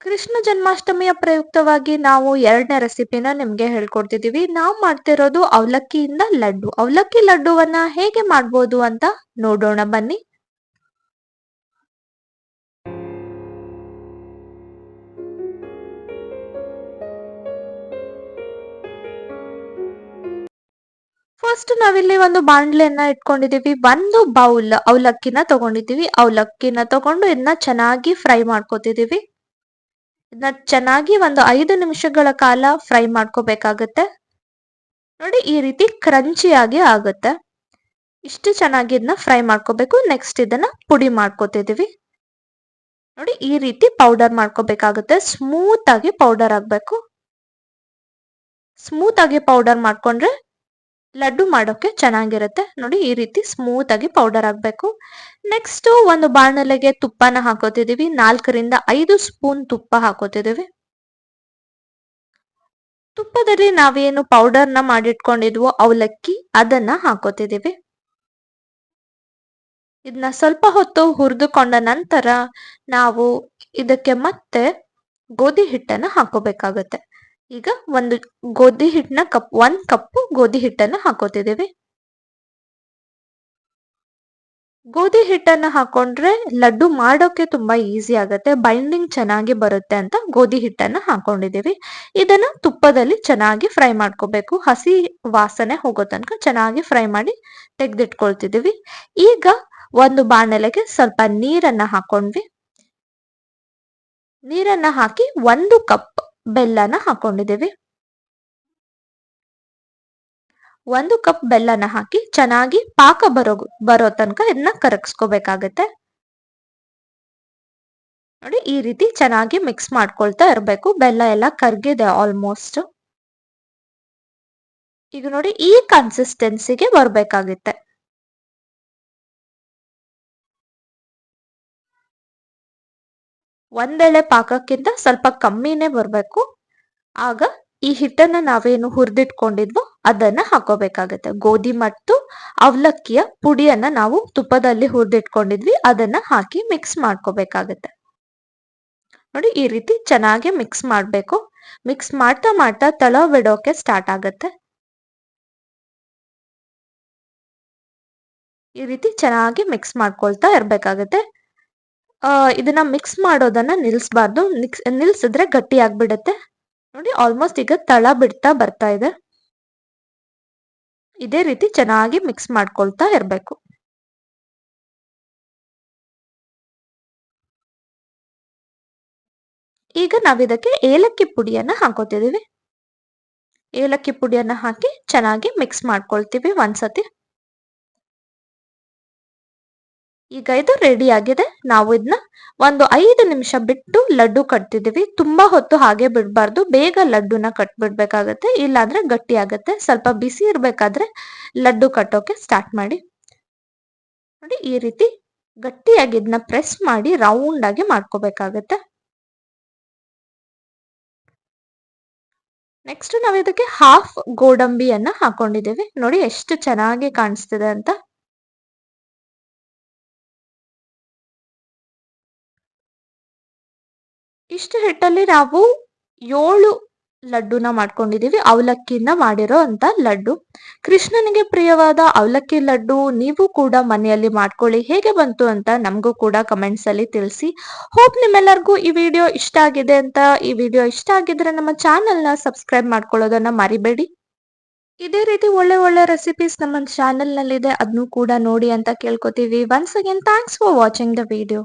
ಕೃಷ್ಣ ಜನ್ಮಾಷ್ಟಮಿಯ ಪ್ರಯುಕ್ತವಾಗಿ ನಾವು ಎರಡನೇ ರೆಸಿಪಿನ ನಿಮ್ಗೆ ಹೇಳ್ಕೊಡ್ತಿದೀವಿ. ನಾವು ಮಾಡ್ತಿರೋದು ಅವಲಕ್ಕಿಯಿಂದ ಲಡ್ಡು. ಅವಲಕ್ಕಿ ಲಡ್ಡುವನ್ನ ಹೇಗೆ ಮಾಡ್ಬೋದು ಅಂತ ನೋಡೋಣ ಬನ್ನಿ. ಫಸ್ಟ್ ನಾವಿಲ್ಲಿ ಒಂದು ಬಾಂಡ್ಲೆಯನ್ನ ಇಟ್ಕೊಂಡಿದೀವಿ. ಒಂದು ಬೌಲ್ ಅವಲಕ್ಕಿನ ತಗೊಂಡಿದೀವಿ. ಅವಲಕ್ಕಿನ ತಗೊಂಡು ಇದನ್ನ ಚೆನ್ನಾಗಿ ಫ್ರೈ ಮಾಡ್ಕೊತಿದೀವಿ. ಇದನ್ನ ಚೆನ್ನಾಗಿ ಒಂದು 5 ನಿಮಿಷಗಳ ಕಾಲ ಫ್ರೈ ಮಾಡ್ಕೋಬೇಕಾಗತ್ತೆ. ನೋಡಿ, ಈ ರೀತಿ ಕ್ರಂಚಿಯಾಗಿ ಆಗುತ್ತೆ. ಇಷ್ಟು ಚೆನ್ನಾಗಿ ಇದನ್ನ ಫ್ರೈ ಮಾಡ್ಕೋಬೇಕು. ನೆಕ್ಸ್ಟ್ ಇದನ್ನ ಪುಡಿ ಮಾಡ್ಕೋತಿದೀವಿ. ನೋಡಿ, ಈ ರೀತಿ ಪೌಡರ್ ಮಾಡ್ಕೋಬೇಕಾಗುತ್ತೆ. ಸ್ಮೂತ್ ಆಗಿ ಪೌಡರ್ ಆಗ್ಬೇಕು. ಸ್ಮೂತ್ ಆಗಿ ಪೌಡರ್ ಮಾಡ್ಕೊಂಡ್ರೆ ಲಡ್ಡು ಮಾಡೋಕೆ ಚೆನ್ನಾಗಿರುತ್ತೆ. ನೋಡಿ, ಈ ರೀತಿ ಸ್ಮೂತ್ ಆಗಿ ಪೌಡರ್ ಆಗ್ಬೇಕು. ನೆಕ್ಸ್ಟ್ ಒಂದು ಬಾಣಲೆಗೆ ತುಪ್ಪನ ಹಾಕೋತಿದೀವಿ. 4 ರಿಂದ 5 ಸ್ಪೂನ್ ತುಪ್ಪ ಹಾಕೋತಿದೀವಿ. ತುಪ್ಪದಲ್ಲಿ ನಾವೇನು ಪೌಡರ್ನ ಮಾಡಿಟ್ಕೊಂಡಿದ್ವೋ ಅವಲಕ್ಕಿ ಅದನ್ನ ಹಾಕೋತಿದೀವಿ. ಇದನ್ನ ಸ್ವಲ್ಪ ಹೊತ್ತು ಹುರಿದುಕೊಂಡ ನಂತರ ನಾವು ಇದಕ್ಕೆ ಮತ್ತೆ ಗೋಧಿ ಹಿಟ್ಟನ್ನ ಹಾಕೋಬೇಕಾಗತ್ತೆ. ಈಗ ಒಂದು ಗೋಧಿ ಹಿಟ್ಟನ್ನ 1 ಕಪ್ ಗೋಧಿ ಹಿಟ್ಟನ್ನ ಹಾಕೋತಿದೀವಿ. ಗೋಧಿ ಹಿಟ್ಟನ್ನ ಹಾಕೊಂಡ್ರೆ ಲಡ್ಡು ಮಾಡೋಕೆ ತುಂಬಾ ಈಸಿ ಆಗುತ್ತೆ, ಬೈಂಡಿಂಗ್ ಚೆನ್ನಾಗಿ ಬರುತ್ತೆ ಅಂತ ಗೋಧಿ ಹಿಟ್ಟನ್ನ ಹಾಕೊಂಡಿದೀವಿ. ಇದನ್ನ ತುಪ್ಪದಲ್ಲಿ ಚೆನ್ನಾಗಿ ಫ್ರೈ ಮಾಡ್ಕೋಬೇಕು. ಹಸಿ ವಾಸನೆ ಹೋಗೋ ತನಕ ಚೆನ್ನಾಗಿ ಫ್ರೈ ಮಾಡಿ ತೆಗೆದಿಟ್ಕೊಳ್ತಿದೀವಿ. ಈಗ ಒಂದು ಬಾಣಲೆಗೆ ಸ್ವಲ್ಪ ನೀರನ್ನ ಹಾಕೊಂಡ್ವಿ. ನೀರನ್ನ ಹಾಕಿ 1 ಕಪ್ ಬೆಲ್ಲನ ಹಾಕೊಂಡಿದೀವಿ. 1 ಕಪ್ ಬೆಲ್ಲನ ಹಾಕಿ ಚೆನ್ನಾಗಿ ಪಾಕ ಬರೋ ತನಕ ಇದನ್ನ ಕರಗಿಸ್ಕೋಬೇಕಾಗತ್ತೆ. ನೋಡಿ, ಈ ರೀತಿ ಚೆನ್ನಾಗಿ ಮಿಕ್ಸ್ ಮಾಡ್ಕೊಳ್ತಾ ಇರಬೇಕು. ಬೆಲ್ಲ ಎಲ್ಲ ಕರ್ಗಿದೆ ಆಲ್ಮೋಸ್ಟ್. ಈಗ ನೋಡಿ, ಈ ಕನ್ಸಿಸ್ಟೆನ್ಸಿಗೆ ಬರ್ಬೇಕಾಗುತ್ತೆ. ಒಂದೆಳೆ ಪಾಕಕ್ಕಿಂತ ಸ್ವಲ್ಪ ಕಮ್ಮಿನೇ ಬರ್ಬೇಕು. ಆಗ ಈ ಹಿಟ್ಟನ್ನ ನಾವೇನು ಹುರಿದಿಟ್ಕೊಂಡಿದ್ವೋ ಅದನ್ನ ಹಾಕೋಬೇಕಾಗತ್ತೆ. ಗೋಧಿ ಮತ್ತು ಅವಲಕ್ಕಿಯ ಪುಡಿಯನ್ನ ನಾವು ತುಪ್ಪದಲ್ಲಿ ಹುರಿದಿಟ್ಕೊಂಡಿದ್ವಿ, ಅದನ್ನ ಹಾಕಿ ಮಿಕ್ಸ್ ಮಾಡ್ಕೋಬೇಕಾಗತ್ತೆ. ನೋಡಿ, ಈ ರೀತಿ ಚೆನ್ನಾಗಿ ಮಿಕ್ಸ್ ಮಾಡ್ಬೇಕು. ಮಿಕ್ಸ್ ಮಾಡ್ತಾ ಮಾಡ್ತಾ ತಳ ಬಿಡೋಕೆ ಸ್ಟಾರ್ಟ್ ಆಗತ್ತೆ. ಈ ರೀತಿ ಚೆನ್ನಾಗಿ ಮಿಕ್ಸ್ ಮಾಡ್ಕೊಳ್ತಾ ಇರ್ಬೇಕಾಗತ್ತೆ. ಇದನ್ನ ಮಿಕ್ಸ್ ಮಾಡೋದನ್ನ ನಿಲ್ಸ್ಬಾರ್ದು. ನಿಲ್ಸಿದ್ರೆ ಗಟ್ಟಿ ಆಗ್ಬಿಡತ್ತೆ. ನೋಡಿ, ಆಲ್ಮೋಸ್ಟ್ ಈಗ ತಳ ಬಿಡ್ತಾ ಬರ್ತಾ ಇದೆ. ಇದೇ ರೀತಿ ಚೆನ್ನಾಗಿ ಮಿಕ್ಸ್ ಮಾಡ್ಕೊಳ್ತಾ ಇರ್ಬೇಕು. ಈಗ ನಾವಿದಕ್ಕೆ ಏಲಕ್ಕಿ ಪುಡಿಯನ್ನ ಹಾಕೋತಿದೀವಿ. ಏಲಕ್ಕಿ ಪುಡಿಯನ್ನ ಹಾಕಿ ಚೆನ್ನಾಗಿ ಮಿಕ್ಸ್ ಮಾಡ್ಕೊಳ್ತೀವಿ ಒಂದ್ಸತಿ. ಈಗ ಇದು ರೆಡಿ ಆಗಿದೆ. ನಾವು ಇದನ್ನ ಒಂದು 5 ನಿಮಿಷ ಬಿಟ್ಟು ಲಡ್ಡು ಕಟ್ತಿದೀವಿ. ತುಂಬಾ ಹೊತ್ತು ಹಾಗೆ ಬಿಡ್ಬಾರ್ದು. ಬೇಗ ಲಡ್ಡುನ ಕಟ್ಬಿಡ್ಬೇಕಾಗತ್ತೆ, ಇಲ್ಲಾಂದ್ರೆ ಗಟ್ಟಿ ಆಗತ್ತೆ. ಸ್ವಲ್ಪ ಬಿಸಿ ಇರ್ಬೇಕಾದ್ರೆ ಲಡ್ಡು ಕಟ್ಟೋಕೆ ಸ್ಟಾರ್ಟ್ ಮಾಡಿ. ನೋಡಿ, ಈ ರೀತಿ ಗಟ್ಟಿಯಾಗಿ ಇದನ್ನ ಪ್ರೆಸ್ ಮಾಡಿ ರೌಂಡ್ ಆಗಿ ಮಾಡ್ಕೋಬೇಕಾಗತ್ತೆ. ನೆಕ್ಸ್ಟ್ ನಾವು ಇದಕ್ಕೆ ಹಾಫ್ ಗೋಡಂಬಿಯನ್ನ ಹಾಕೊಂಡಿದ್ದೇವೆ. ನೋಡಿ, ಎಷ್ಟು ಚೆನ್ನಾಗಿ ಕಾಣಿಸ್ತಿದೆ ಅಂತ. ಇಷ್ಟು ಹಿಟ್ಟಲ್ಲಿ ನಾವು 7 ಲಡ್ಡುನ ಮಾಡ್ಕೊಂಡಿದೀವಿ. ಅವಲಕ್ಕಿಯಿಂದ ಮಾಡಿರೋ ಅಂತ ಲಡ್ಡು. ಕೃಷ್ಣನಿಗೆ ಪ್ರಿಯವಾದ ಅವಲಕ್ಕಿ ಲಡ್ಡು ನೀವು ಕೂಡ ಮನೆಯಲ್ಲಿ ಮಾಡ್ಕೊಳ್ಳಿ. ಹೇಗೆ ಬಂತು ಅಂತ ನಮಗೂ ಕೂಡ ಕಮೆಂಟ್ಸ್ ಅಲ್ಲಿ ತಿಳಿಸಿ. ಹೋಪ್ ನಿಮ್ಮೆಲ್ಲರಿಗೂ ಈ ವಿಡಿಯೋ ಇಷ್ಟ ಆಗಿದೆ ಅಂತ. ಈ ವಿಡಿಯೋ ಇಷ್ಟ ಆಗಿದ್ರೆ ನಮ್ಮ ಚಾನೆಲ್ನ ಸಬ್ಸ್ಕ್ರೈಬ್ ಮಾಡ್ಕೊಳ್ಳೋದನ್ನ ಮರಿಬೇಡಿ. ಇದೇ ರೀತಿ ಒಳ್ಳೆ ಒಳ್ಳೆ ರೆಸಿಪೀಸ್ ನಮ್ಮ ಚಾನೆಲ್ ನಲ್ಲಿದೆ, ಅದನ್ನು ಕೂಡ ನೋಡಿ ಅಂತ ಕೇಳ್ಕೊತೀವಿ. Once again thanks for watching the video.